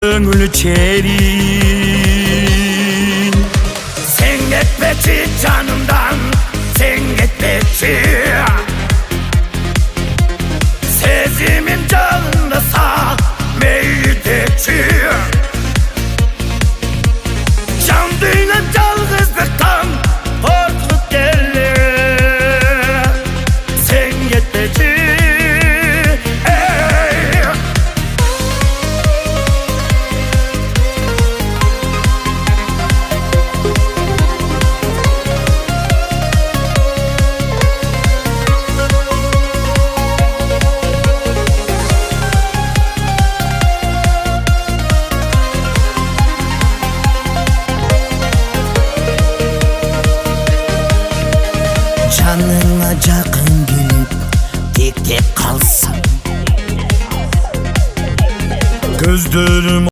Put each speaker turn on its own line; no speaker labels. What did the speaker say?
Gönül çerin. Sen gitmeci canımdan, sen gitmeci. Sezimin canında sağ meydeci. Can düğüne yalnızlıktan korkup gelir. Sen gitmeci. Canına yakın gelip tek tek kalsam, gözlerim